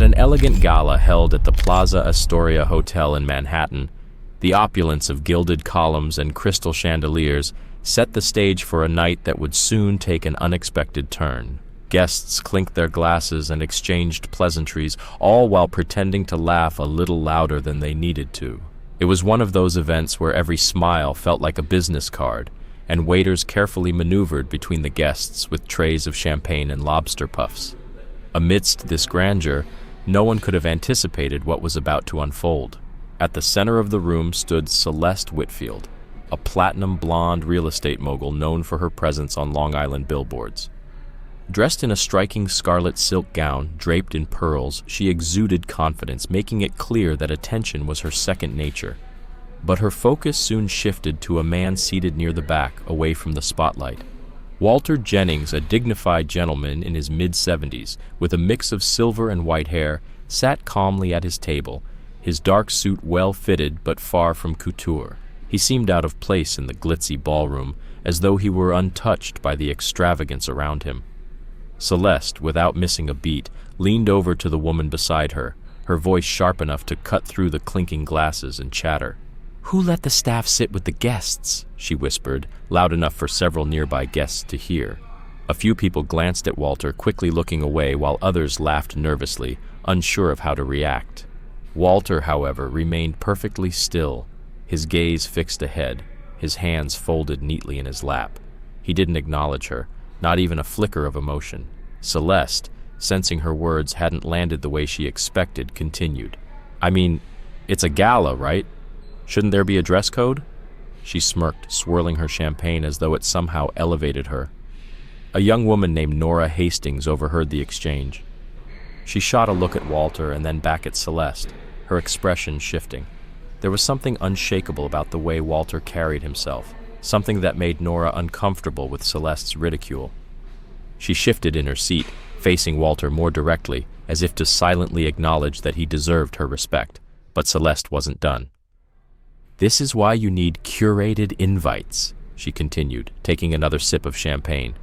an elegant gala held at the Plaza Astoria Hotel in Manhattan, the opulence of gilded columns and crystal chandeliers set the stage for a night that would soon take an unexpected turn. Guests clinked their glasses and exchanged pleasantries, all while pretending to laugh a little louder than they needed to. It was one of those events where every smile felt like a business card, and waiters carefully maneuvered between the guests with trays of champagne and lobster puffs. Amidst this grandeur, no one could have anticipated what was about to unfold. At the center of the room stood Celeste Whitfield, a platinum blonde real estate mogul known for her presence on Long Island billboards. Dressed in a striking scarlet silk gown draped in pearls, she exuded confidence, making it clear that attention was her second nature. But her focus soon shifted to a man seated near the back, away from the spotlight. Walter Jennings, a dignified gentleman in his mid-70s, with a mix of silver and white hair, sat calmly at his table, his dark suit well-fitted but far from couture. He seemed out of place in the glitzy ballroom, as though he were untouched by the extravagance around him. Celeste, without missing a beat, leaned over to the woman beside her, her voice sharp enough to cut through the clinking glasses and chatter. "Who let the staff sit with the guests?" she whispered, loud enough for several nearby guests to hear. A few people glanced at Walter, quickly looking away, while others laughed nervously, unsure of how to react. Walter, however, remained perfectly still, his gaze fixed ahead, his hands folded neatly in his lap. He didn't acknowledge her, not even a flicker of emotion. Celeste, sensing her words hadn't landed the way she expected, continued. "I mean, it's a gala, right? Shouldn't there be a dress code?" She smirked, swirling her champagne as though it somehow elevated her. A young woman named Nora Hastings overheard the exchange. She shot a look at Walter and then back at Celeste, her expression shifting. There was something unshakable about the way Walter carried himself, something that made Nora uncomfortable with Celeste's ridicule. She shifted in her seat, facing Walter more directly, as if to silently acknowledge that he deserved her respect, but Celeste wasn't done. "This is why you need curated invites," she continued, taking another sip of champagne.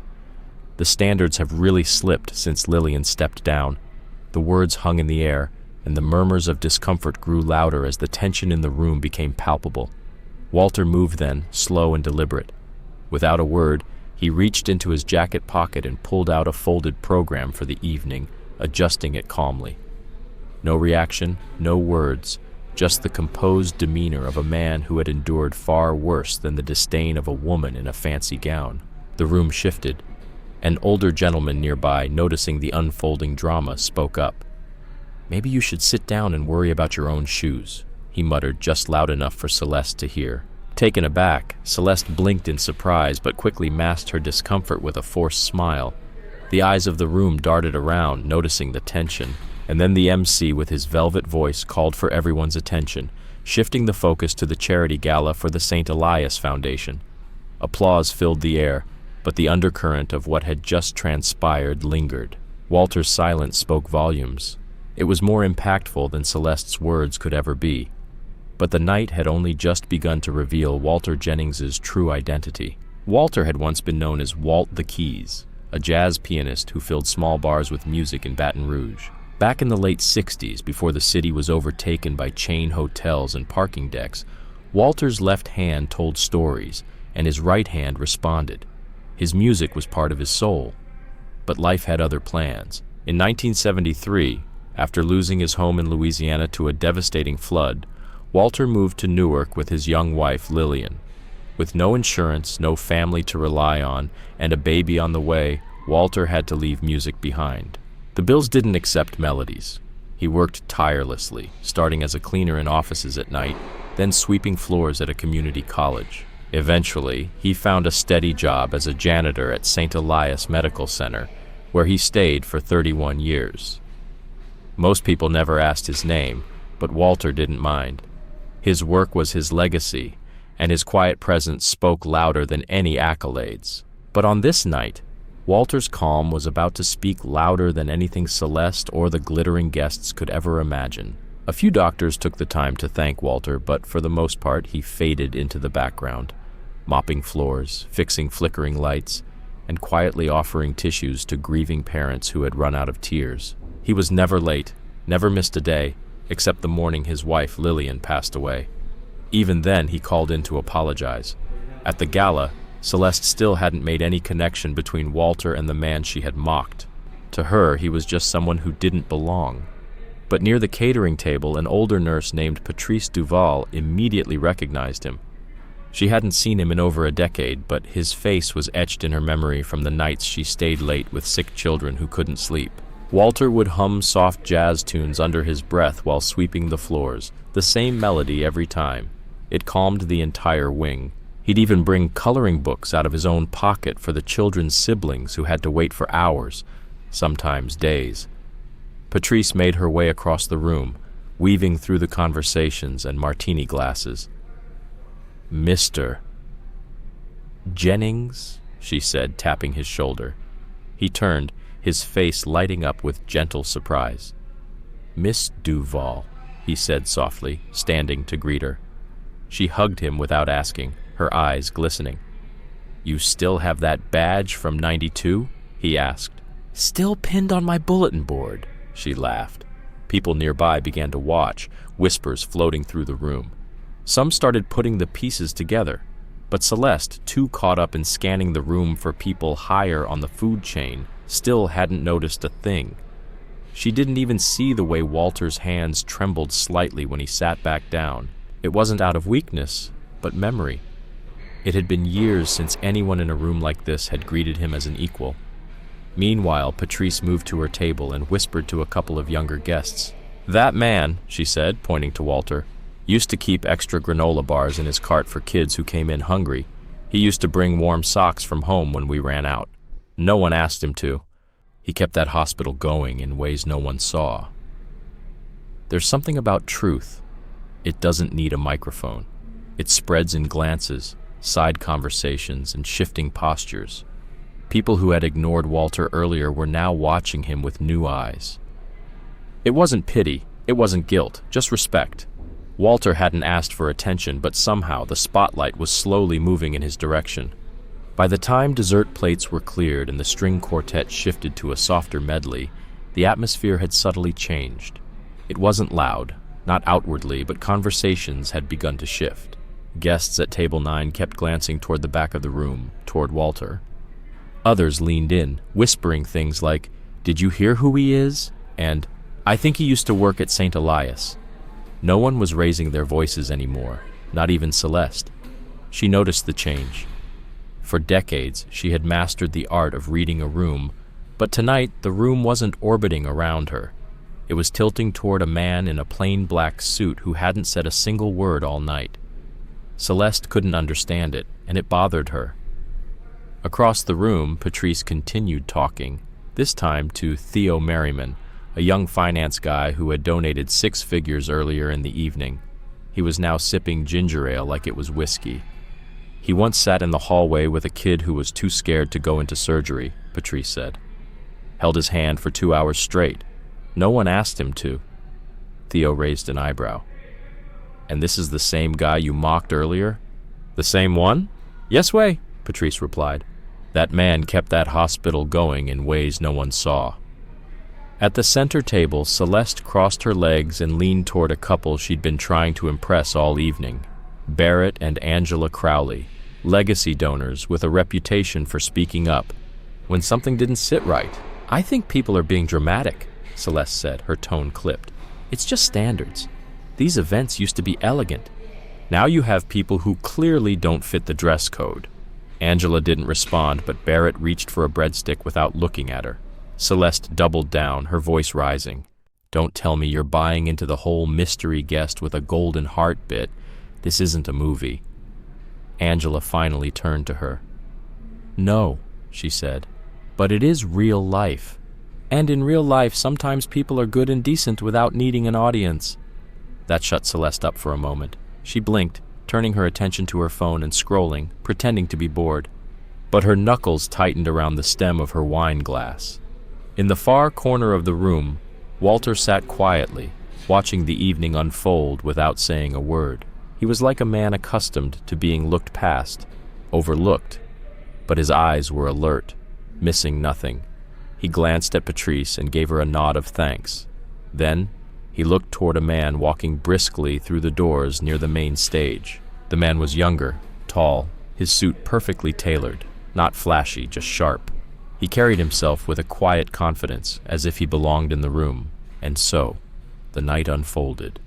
"The standards have really slipped since Lillian stepped down." The words hung in the air, and the murmurs of discomfort grew louder as the tension in the room became palpable. Walter moved then, slow and deliberate. Without a word, he reached into his jacket pocket and pulled out a folded program for the evening, adjusting it calmly. No reaction, no words, just the composed demeanor of a man who had endured far worse than the disdain of a woman in a fancy gown. The room shifted. An older gentleman nearby, noticing the unfolding drama, spoke up. "Maybe you should sit down and worry about your own shoes," he muttered, just loud enough for Celeste to hear. Taken aback, Celeste blinked in surprise but quickly masked her discomfort with a forced smile. The eyes of the room darted around, noticing the tension, and then the MC with his velvet voice called for everyone's attention, shifting the focus to the charity gala for the St. Elias Foundation. Applause filled the air, but the undercurrent of what had just transpired lingered. Walter's silence spoke volumes. It was more impactful than Celeste's words could ever be. But the night had only just begun to reveal Walter Jennings's true identity. Walter had once been known as Walt the Keys, a jazz pianist who filled small bars with music in Baton Rouge. Back in the late 60s, before the city was overtaken by chain hotels and parking decks, Walter's left hand told stories, and his right hand responded. His music was part of his soul. But life had other plans. In 1973, after losing his home in Louisiana to a devastating flood, Walter moved to Newark with his young wife, Lillian. With no insurance, no family to rely on, and a baby on the way, Walter had to leave music behind. The bills didn't accept melodies. He worked tirelessly, starting as a cleaner in offices at night, then sweeping floors at a community college. Eventually, he found a steady job as a janitor at St. Elias Medical Center, where he stayed for 31 years. Most people never asked his name, but Walter didn't mind. His work was his legacy, and his quiet presence spoke louder than any accolades. But on this night, Walter's calm was about to speak louder than anything Celeste or the glittering guests could ever imagine. A few doctors took the time to thank Walter, but for the most part he faded into the background, mopping floors, fixing flickering lights, and quietly offering tissues to grieving parents who had run out of tears. He was never late, Never missed a day, except the morning his wife, Lillian, passed away. Even then, he called in to apologize. At the gala, Celeste still hadn't made any connection between Walter and the man she had mocked. To her, he was just someone who didn't belong. But near the catering table, an older nurse named Patrice Duval immediately recognized him. She hadn't seen him in over a decade, but his face was etched in her memory from the nights she stayed late with sick children who couldn't sleep. Walter would hum soft jazz tunes under his breath while sweeping the floors, the same melody every time. It calmed the entire wing. He'd even bring coloring books out of his own pocket for the children's siblings who had to wait for hours, sometimes days. Patrice made her way across the room, weaving through the conversations and martini glasses. "Mr. Jennings," she said, tapping his shoulder. He turned, his face lighting up with gentle surprise. "Miss Duval," he said softly, standing to greet her. She hugged him without asking, her eyes glistening. "You still have that badge from '92? He asked. "Still pinned on my bulletin board," she laughed. People nearby began to watch, whispers floating through the room. Some started putting the pieces together, but Celeste, too caught up in scanning the room for people higher on the food chain, still hadn't noticed a thing. She didn't even see the way Walter's hands trembled slightly when he sat back down. It wasn't out of weakness, but memory. It had been years since anyone in a room like this had greeted him as an equal. Meanwhile, Patrice moved to her table and whispered to a couple of younger guests. "That man," she said, pointing to Walter, "used to keep extra granola bars in his cart for kids who came in hungry. He used to bring warm socks from home when we ran out. No one asked him to. He kept that hospital going in ways no one saw." There's something about truth. It doesn't need a microphone. It spreads in glances, side conversations, and shifting postures. People who had ignored Walter earlier were now watching him with new eyes. It wasn't pity, it wasn't guilt, just respect. Walter hadn't asked for attention, but somehow the spotlight was slowly moving in his direction. By the time dessert plates were cleared and the string quartet shifted to a softer medley, the atmosphere had subtly changed. It wasn't loud, not outwardly, but conversations had begun to shift. Guests at table 9 kept glancing toward the back of the room, toward Walter. Others leaned in, whispering things like, "Did you hear who he is?" and "I think he used to work at St. Elias." No one was raising their voices anymore, not even Celeste. She noticed the change. For decades, she had mastered the art of reading a room, but tonight the room wasn't orbiting around her. It was tilting toward a man in a plain black suit who hadn't said a single word all night. Celeste couldn't understand it, and it bothered her. Across the room, Patrice continued talking, this time to Theo Merriman, a young finance guy who had donated 6 figures earlier in the evening. He was now sipping ginger ale like it was whiskey. He once sat in the hallway with a kid who was too scared to go into surgery, Patrice said. Held his hand for 2 hours straight. No one asked him to. Theo raised an eyebrow. "And this is the same guy you mocked earlier?" "The same one?" "Yes way," Patrice replied. "That man kept that hospital going in ways no one saw." At the center table, Celeste crossed her legs and leaned toward a couple she'd been trying to impress all evening. Barrett and Angela Crowley, legacy donors with a reputation for speaking up when something didn't sit right. "I think people are being dramatic," Celeste said, her tone clipped. "It's just standards. These events used to be elegant. Now you have people who clearly don't fit the dress code." Angela didn't respond, but Barrett reached for a breadstick without looking at her. Celeste doubled down, her voice rising. "Don't tell me you're buying into the whole mystery guest with a golden heart bit. This isn't a movie." Angela finally turned to her. "No," she said, "but it is real life. And in real life, sometimes people are good and decent without needing an audience." That shut Celeste up for a moment. She blinked, turning her attention to her phone and scrolling, pretending to be bored. But her knuckles tightened around the stem of her wine glass. In the far corner of the room, Walter sat quietly, watching the evening unfold without saying a word. He was like a man accustomed to being looked past, overlooked, but his eyes were alert, missing nothing. He glanced at Patrice and gave her a nod of thanks. Then, he looked toward a man walking briskly through the doors near the main stage. The man was younger, tall, his suit perfectly tailored, not flashy, just sharp. He carried himself with a quiet confidence, as if he belonged in the room. And so, the night unfolded.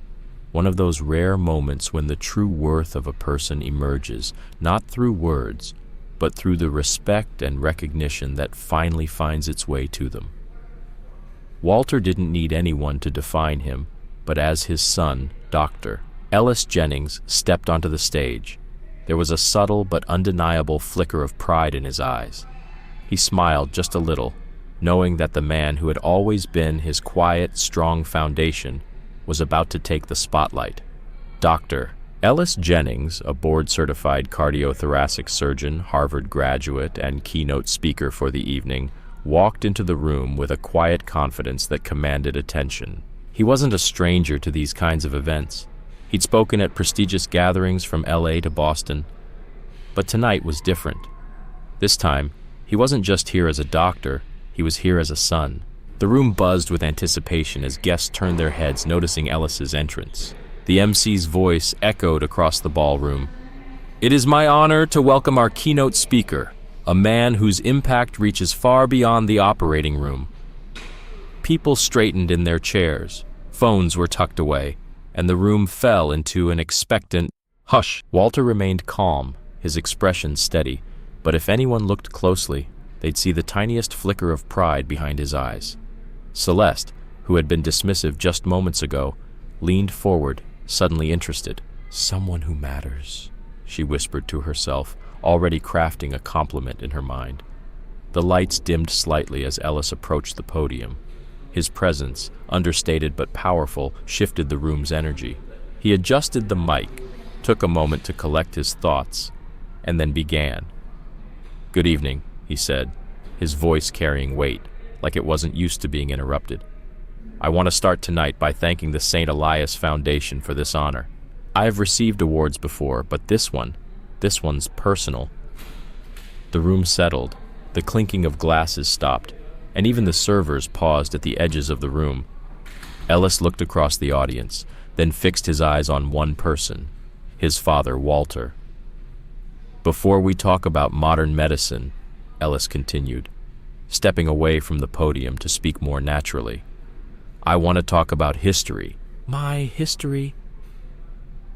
One of those rare moments when the true worth of a person emerges, not through words, but through the respect and recognition that finally finds its way to them. Walter didn't need anyone to define him, but as his son, Dr. Ellis Jennings, stepped onto the stage. There was a subtle but undeniable flicker of pride in his eyes. He smiled just a little, knowing that the man who had always been his quiet, strong foundation was about to take the spotlight. Dr. Ellis Jennings, a board-certified cardiothoracic surgeon, Harvard graduate, and keynote speaker for the evening, walked into the room with a quiet confidence that commanded attention. He wasn't a stranger to these kinds of events. He'd spoken at prestigious gatherings from LA to Boston. But tonight was different. This time, he wasn't just here as a doctor, he was here as a son. The room buzzed with anticipation as guests turned their heads, noticing Ellis's entrance. The MC's voice echoed across the ballroom. "It is my honor to welcome our keynote speaker, a man whose impact reaches far beyond the operating room." People straightened in their chairs, phones were tucked away, and the room fell into an expectant hush. Walter remained calm, his expression steady, but if anyone looked closely, they'd see the tiniest flicker of pride behind his eyes. Celeste, who had been dismissive just moments ago, leaned forward, suddenly interested. "Someone who matters," she whispered to herself, already crafting a compliment in her mind. The lights dimmed slightly as Ellis approached the podium. His presence, understated but powerful, shifted the room's energy. He adjusted the mic, took a moment to collect his thoughts, and then began. "Good evening," he said, his voice carrying weight, like it wasn't used to being interrupted. "I want to start tonight by thanking the St. Elias Foundation for this honor. I have received awards before, but this one's personal." The room settled, the clinking of glasses stopped, and even the servers paused at the edges of the room. Ellis looked across the audience, then fixed his eyes on one person, his father, Walter. "Before we talk about modern medicine," Ellis continued, stepping away from the podium to speak more naturally, "I want to talk about history." "My history?"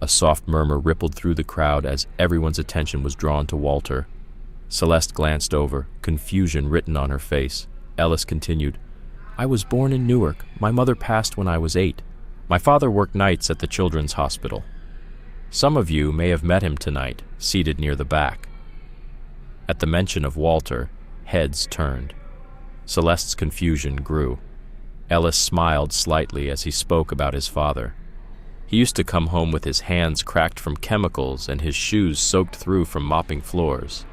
A soft murmur rippled through the crowd as everyone's attention was drawn to Walter. Celeste glanced over, confusion written on her face. Ellis continued, "I was born in Newark. My mother passed when I was 8. My father worked nights at the Children's Hospital. Some of you may have met him tonight, seated near the back." At the mention of Walter, heads turned. Celeste's confusion grew. Ellis smiled slightly as he spoke about his father. He used to come home with his hands cracked from chemicals and his shoes soaked through from mopping floors.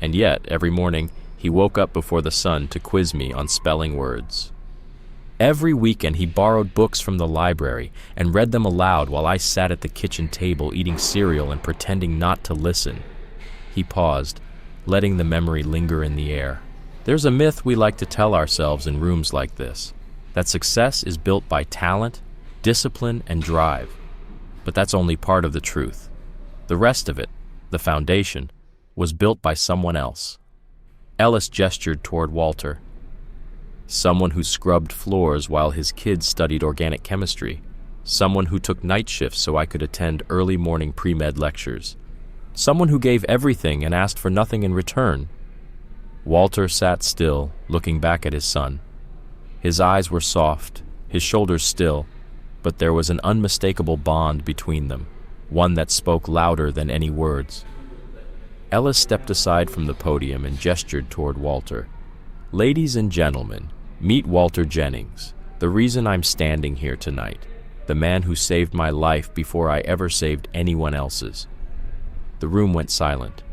And yet, every morning, he woke up before the sun to quiz me on spelling words. Every weekend he borrowed books from the library and read them aloud while I sat at the kitchen table eating cereal and pretending not to listen. He paused, letting the memory linger in the air. There's a myth we like to tell ourselves in rooms like this, that success is built by talent, discipline, and drive. But that's only part of the truth. The rest of it, the foundation, was built by someone else. Ellis gestured toward Walter. Someone who scrubbed floors while his kids studied organic chemistry. Someone who took night shifts so I could attend early morning pre-med lectures. Someone who gave everything and asked for nothing in return. Walter sat still, looking back at his son. His eyes were soft, his shoulders still, but there was an unmistakable bond between them, one that spoke louder than any words. Ellis stepped aside from the podium and gestured toward Walter. "Ladies and gentlemen, meet Walter Jennings, the reason I'm standing here tonight, the man who saved my life before I ever saved anyone else's." The room went silent.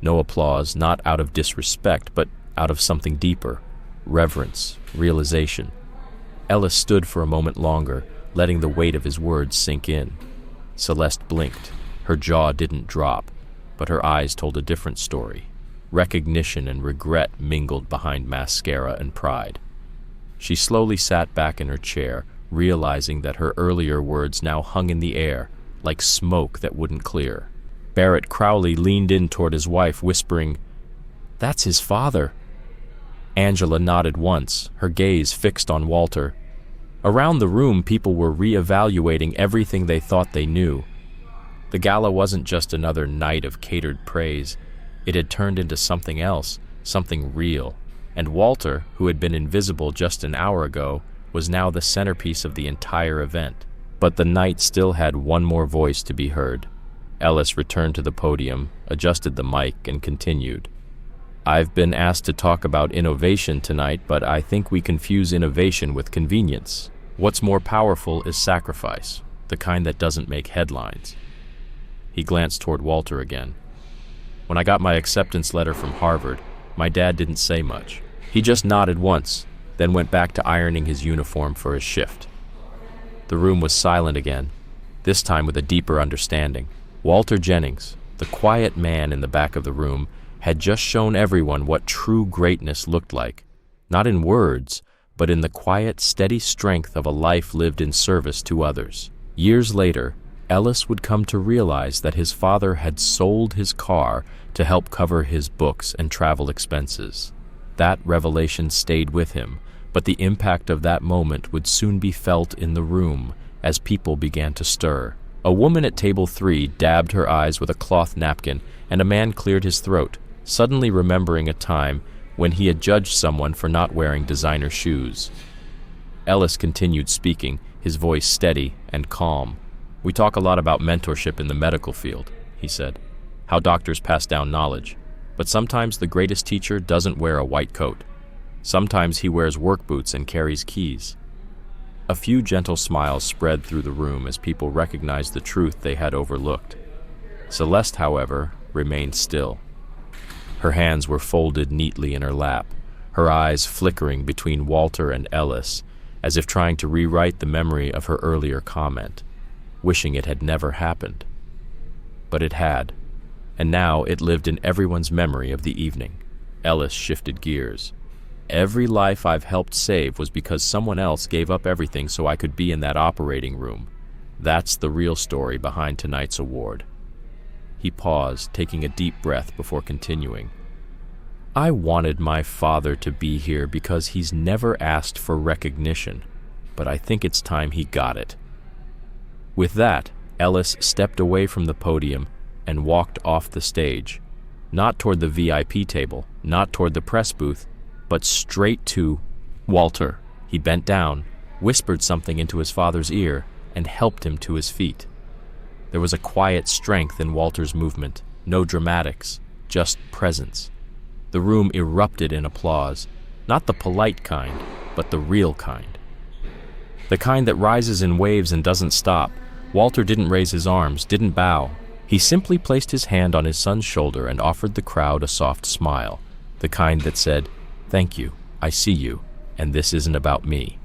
No applause, not out of disrespect, but out of something deeper, reverence, realization. Ellis stood for a moment longer, letting the weight of his words sink in. Celeste blinked. Her jaw didn't drop, but her eyes told a different story. Recognition and regret mingled behind mascara and pride. She slowly sat back in her chair, realizing that her earlier words now hung in the air, like smoke that wouldn't clear. Barrett Crowley leaned in toward his wife, whispering, "That's his father." Angela nodded once, her gaze fixed on Walter. Around the room, people were re-evaluating everything they thought they knew. The gala wasn't just another night of catered praise. It had turned into something else, something real. And Walter, who had been invisible just an hour ago, was now the centerpiece of the entire event. But the night still had one more voice to be heard. Ellis returned to the podium, adjusted the mic, and continued. "I've been asked to talk about innovation tonight, but I think we confuse innovation with convenience. What's more powerful is sacrifice, the kind that doesn't make headlines." He glanced toward Walter again. "When I got my acceptance letter from Harvard, my dad didn't say much. He just nodded once, then went back to ironing his uniform for his shift." The room was silent again, this time with a deeper understanding. Walter Jennings, the quiet man in the back of the room, had just shown everyone what true greatness looked like, not in words, but in the quiet, steady strength of a life lived in service to others. Years later, Ellis would come to realize that his father had sold his car to help cover his books and travel expenses. That revelation stayed with him, but the impact of that moment would soon be felt in the room as people began to stir. A woman at table 3 dabbed her eyes with a cloth napkin, and a man cleared his throat, suddenly remembering a time when he had judged someone for not wearing designer shoes. Ellis continued speaking, his voice steady and calm. "We talk a lot about mentorship in the medical field," he said, "how doctors pass down knowledge. But sometimes the greatest teacher doesn't wear a white coat. Sometimes he wears work boots and carries keys." A few gentle smiles spread through the room as people recognized the truth they had overlooked. Celeste, however, remained still. Her hands were folded neatly in her lap, her eyes flickering between Walter and Ellis, as if trying to rewrite the memory of her earlier comment, wishing it had never happened. But it had, and now it lived in everyone's memory of the evening. Ellis shifted gears. "Every life I've helped save was because someone else gave up everything so I could be in that operating room. That's the real story behind tonight's award." He paused, taking a deep breath before continuing. "I wanted my father to be here because he's never asked for recognition, but I think it's time he got it." With that, Ellis stepped away from the podium and walked off the stage, not toward the VIP table, not toward the press booth, but straight to Walter. He bent down, whispered something into his father's ear, and helped him to his feet. There was a quiet strength in Walter's movement, no dramatics, just presence. The room erupted in applause, not the polite kind, but the real kind. The kind that rises in waves and doesn't stop. Walter didn't raise his arms, didn't bow. He simply placed his hand on his son's shoulder and offered the crowd a soft smile, the kind that said, "Thank you, I see you, and this isn't about me."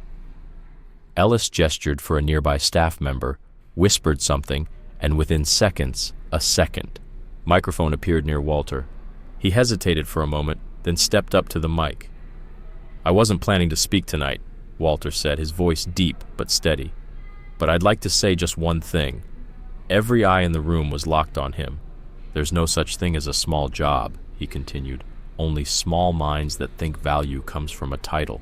Ellis gestured for a nearby staff member, whispered something, and within seconds, a second, microphone appeared near Walter. He hesitated for a moment, then stepped up to the mic. "I wasn't planning to speak tonight," Walter said, his voice deep but steady. "But I'd like to say just one thing." Every eye in the room was locked on him. "There's no such thing as a small job," he continued. "Only small minds that think value comes from a title."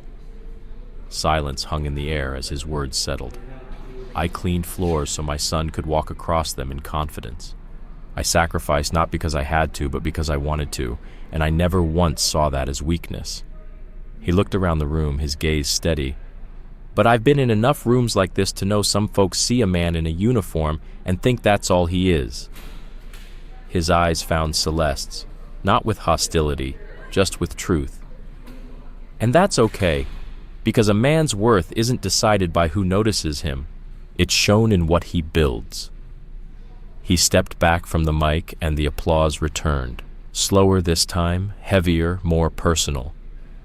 Silence hung in the air as his words settled. "I cleaned floors so my son could walk across them in confidence. I sacrificed not because I had to, but because I wanted to, and I never once saw that as weakness." He looked around the room, his gaze steady. "But I've been in enough rooms like this to know some folks see a man in a uniform and think that's all he is." His eyes found Celeste's, not with hostility, just with truth. And that's okay, because a man's worth isn't decided by who notices him. It's shown in what he builds. He stepped back from the mic and the applause returned, slower this time, heavier, more personal.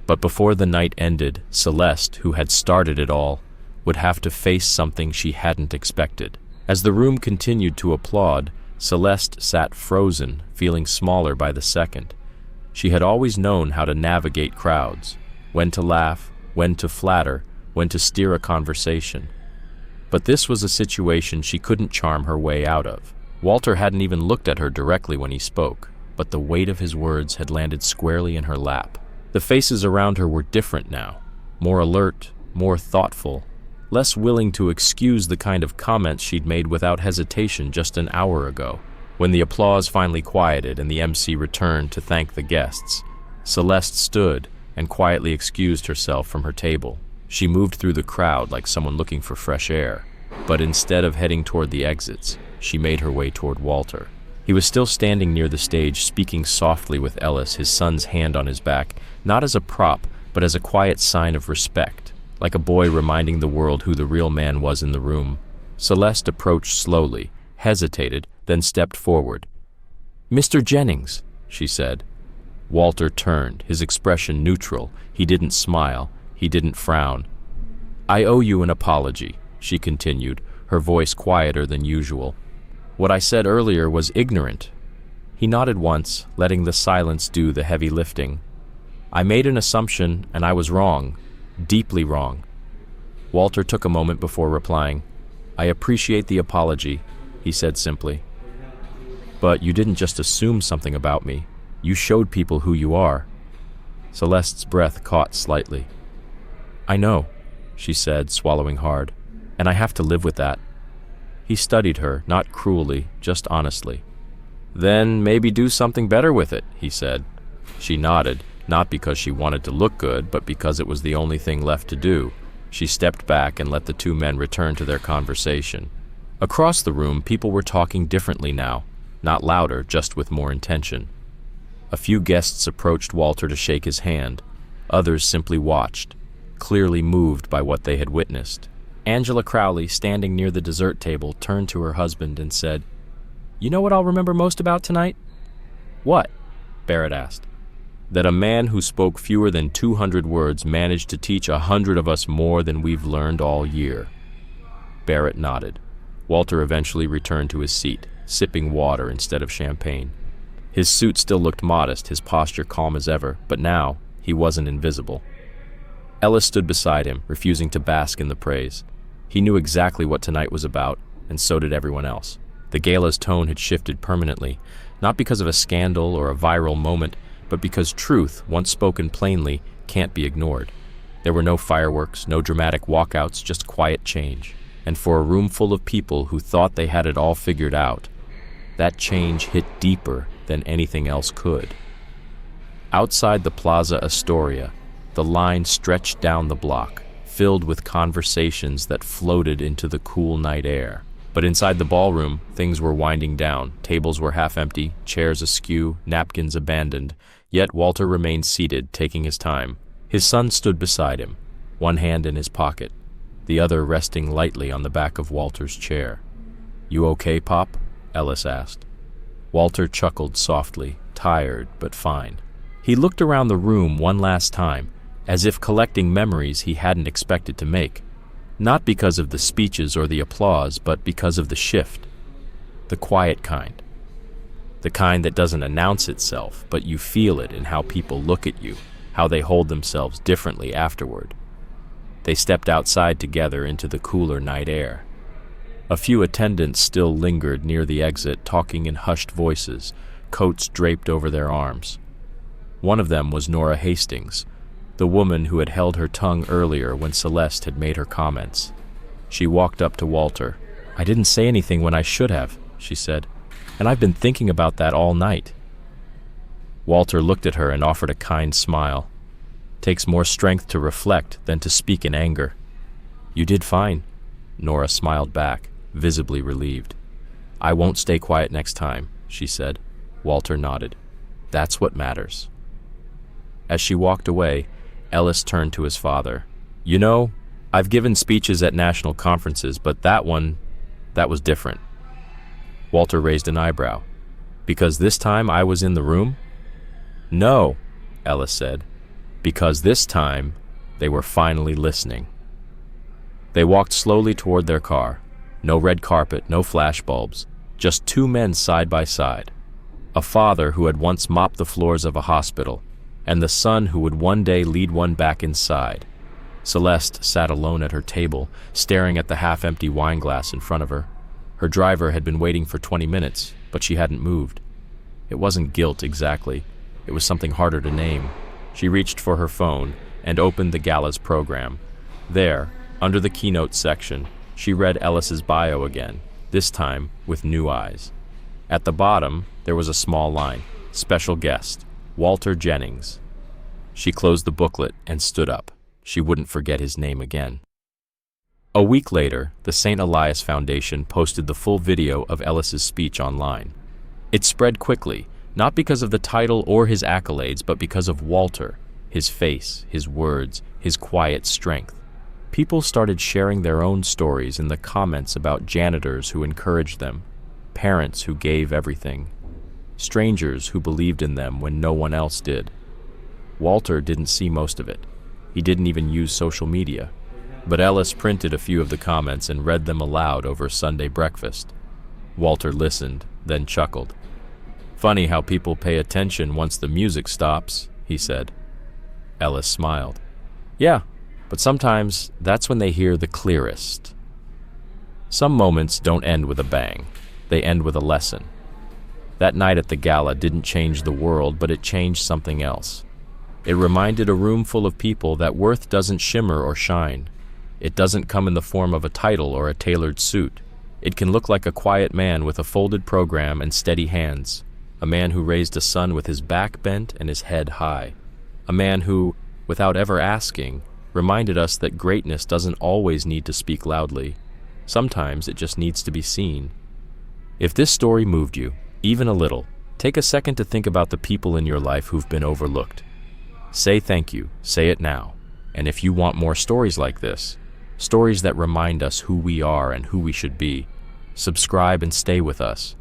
But before the night ended, Celeste, who had started it all, would have to face something she hadn't expected. As the room continued to applaud, Celeste sat frozen, feeling smaller by the second. She had always known how to navigate crowds, when to laugh, when to flatter, when to steer a conversation. But this was a situation she couldn't charm her way out of. Walter hadn't even looked at her directly when he spoke, but the weight of his words had landed squarely in her lap. The faces around her were different now, more alert, more thoughtful, less willing to excuse the kind of comments she'd made without hesitation just an hour ago. When the applause finally quieted and the MC returned to thank the guests, Celeste stood and quietly excused herself from her table. She moved through the crowd like someone looking for fresh air, but instead of heading toward the exits, she made her way toward Walter. He was still standing near the stage, speaking softly with Ellis, his son's hand on his back, not as a prop, but as a quiet sign of respect, like a boy reminding the world who the real man was in the room. Celeste approached slowly, hesitated, then stepped forward. "Mr. Jennings," she said. Walter turned, his expression neutral. He didn't smile. He didn't frown. "I owe you an apology," she continued, her voice quieter than usual. "What I said earlier was ignorant." He nodded once, letting the silence do the heavy lifting. "I made an assumption, and I was wrong, deeply wrong." Walter took a moment before replying. "I appreciate the apology," he said simply. "But you didn't just assume something about me. You showed people who you are." Celeste's breath caught slightly. "I know," she said, swallowing hard, "and I have to live with that." He studied her, not cruelly, just honestly. "Then maybe do something better with it," he said. She nodded, not because she wanted to look good, but because it was the only thing left to do. She stepped back and let the two men return to their conversation. Across the room, people were talking differently now, not louder, just with more intention. A few guests approached Walter to shake his hand. Others simply watched, clearly moved by what they had witnessed. Angela Crowley, standing near the dessert table, turned to her husband and said, "You know what I'll remember most about tonight?" "What?" Barrett asked. "That a man who spoke fewer than 200 words managed to teach 100 of us more than we've learned all year." Barrett nodded. Walter eventually returned to his seat, sipping water instead of champagne. His suit still looked modest, his posture calm as ever, but now he wasn't invisible. Ellis stood beside him, refusing to bask in the praise. He knew exactly what tonight was about, and so did everyone else. The gala's tone had shifted permanently, not because of a scandal or a viral moment, but because truth, once spoken plainly, can't be ignored. There were no fireworks, no dramatic walkouts, just quiet change. And for a room full of people who thought they had it all figured out, that change hit deeper than anything else could. Outside the Plaza Astoria, the line stretched down the block, filled with conversations that floated into the cool night air. But inside the ballroom, things were winding down. Tables were half empty, chairs askew, napkins abandoned. Yet Walter remained seated, taking his time. His son stood beside him, one hand in his pocket, the other resting lightly on the back of Walter's chair. "You okay, Pop?" Ellis asked. Walter chuckled softly, tired but fine. He looked around the room one last time, as if collecting memories he hadn't expected to make, not because of the speeches or the applause, but because of the shift. The quiet kind. The kind that doesn't announce itself, but you feel it in how people look at you, how they hold themselves differently afterward. They stepped outside together into the cooler night air. A few attendants still lingered near the exit, talking in hushed voices, coats draped over their arms. One of them was Nora Hastings, the woman who had held her tongue earlier when Celeste had made her comments. She walked up to Walter. "I didn't say anything when I should have," she said, "and I've been thinking about that all night." Walter looked at her and offered a kind smile. "Takes more strength to reflect than to speak in anger." "You did fine," Nora smiled back, visibly relieved. "I won't stay quiet next time," she said. Walter nodded. "That's what matters." As she walked away, Ellis turned to his father. "You know, I've given speeches at national conferences, but that was different." Walter raised an eyebrow. "Because this time I was in the room?" "No," Ellis said. "Because this time they were finally listening." They walked slowly toward their car. No red carpet, no flashbulbs, just two men side by side. A father who had once mopped the floors of a hospital, and the son who would one day lead one back inside. Celeste sat alone at her table, staring at the half-empty wine glass in front of her. Her driver had been waiting for 20 minutes, but she hadn't moved. It wasn't guilt exactly. It was something harder to name. She reached for her phone and opened the Gala's program. There, under the keynote section, she read Ellis's bio again, this time with new eyes. At the bottom, there was a small line, "Special guest, Walter Jennings." She closed the booklet and stood up. She wouldn't forget his name again. A week later, the St. Elias Foundation posted the full video of Ellis's speech online. It spread quickly, not because of the title or his accolades, but because of Walter, his face, his words, his quiet strength. People started sharing their own stories in the comments about janitors who encouraged them, parents who gave everything, strangers who believed in them when no one else did. Walter didn't see most of it. He didn't even use social media. But Ellis printed a few of the comments and read them aloud over Sunday breakfast. Walter listened, then chuckled. "Funny how people pay attention once the music stops," he said. Ellis smiled. "Yeah, but sometimes that's when they hear the clearest." Some moments don't end with a bang. They end with a lesson. That night at the gala didn't change the world, but it changed something else. It reminded a room full of people that worth doesn't shimmer or shine. It doesn't come in the form of a title or a tailored suit. It can look like a quiet man with a folded program and steady hands. A man who raised a son with his back bent and his head high. A man who, without ever asking, reminded us that greatness doesn't always need to speak loudly. Sometimes it just needs to be seen. If this story moved you, even a little, take a second to think about the people in your life who've been overlooked. Say thank you, say it now. And if you want more stories like this, stories that remind us who we are and who we should be, subscribe and stay with us.